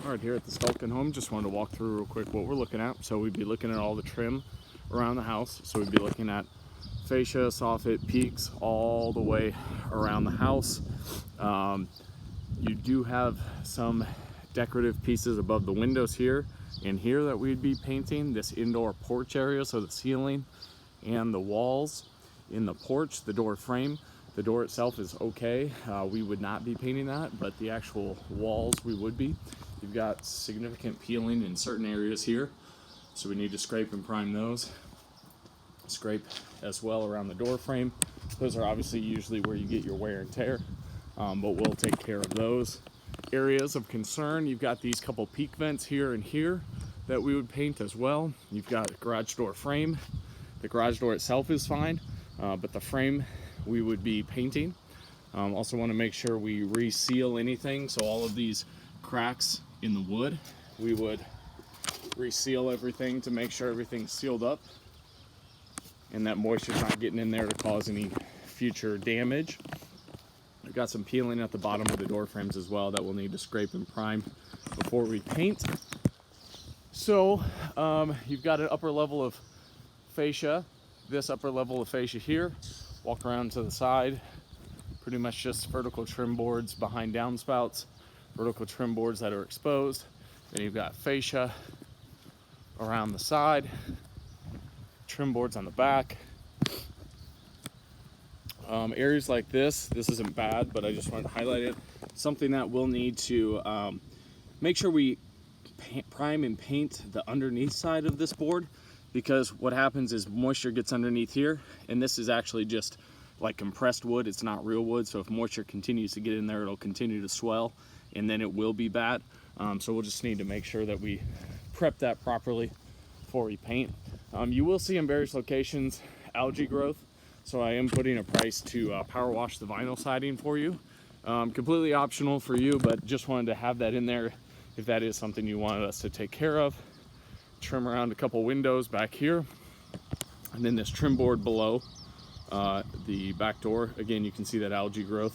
All right, here at the Stullken home, just wanted to walk through real quick what we're looking at. So we'd be looking at all the trim around the house. So we'd be looking at fascia, soffit, peaks, all the way around the house. You do have some decorative pieces above the windows here and here that we'd be painting. This indoor porch area, so the ceiling and the walls in the porch, the door frame. The door itself is okay. We would not be painting that, but the actual walls we would be. You've got significant peeling in certain areas here, so we need to scrape and prime those. Scrape as well around the door frame. Those are obviously usually where you get your wear and tear, but we'll take care of those. Areas of concern, you've got these couple peak vents here and here that we would paint as well. You've got a garage door frame. The garage door itself is fine, but the frame we would be painting. Also want to make sure we reseal anything, so all of these cracks in the wood, we would reseal everything to make sure everything's sealed up and that moisture's not getting in there to cause any future damage. We've got some peeling at the bottom of the door frames as well that we'll need to scrape and prime before we paint. So you've got an upper level of fascia, this upper level of fascia here. Walk around to the side, pretty much just vertical trim boards behind downspouts, vertical trim boards that are exposed. Then you've got fascia around the side, trim boards on the back. Areas like this isn't bad, but I just wanted to highlight it. Something that we'll need to make sure we prime and paint the underneath side of this board, because what happens is moisture gets underneath here, and this is actually just like compressed wood. It's not real wood, so if moisture continues to get in there, it'll continue to swell, and then it will be bad. So we'll just need to make sure that we prep that properly before we paint. You will see in various locations algae growth, so I am putting a price to power wash the vinyl siding for you. Completely optional for you, but just wanted to have that in there if that is something you wanted us to take care of. Trim around a couple windows back here, and then this trim board below the back door. Again, you can see that algae growth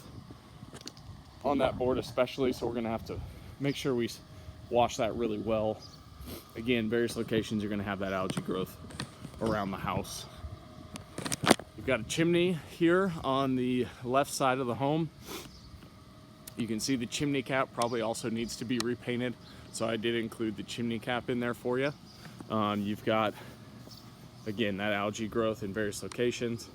on that board especially, so we're gonna have to make sure we wash that really well. Again, various locations you're gonna have that algae growth around the house. You've got a chimney here on the left side of the home. You can see the chimney cap probably also needs to be repainted, so I did include the chimney cap in there for you. You've got, again, that algae growth in various locations,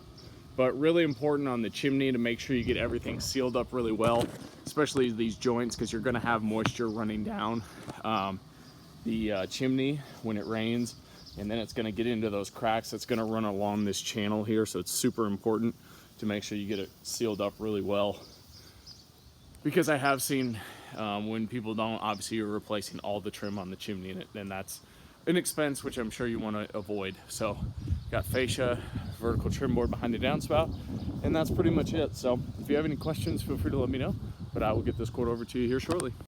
but really important on the chimney to make sure you get everything sealed up really well, especially these joints, because you're going to have moisture running down the chimney when it rains, and then it's going to get into those cracks. It's going to run along this channel here, so it's super important to make sure you get it sealed up really well, because I have seen when people don't, obviously you're replacing all the trim on the chimney, and that's an expense which I'm sure you want to avoid. So got fascia, vertical trim board behind the downspout, and that's pretty much it. So if you have any questions, feel free to let me know, but I will get this quote over to you here shortly.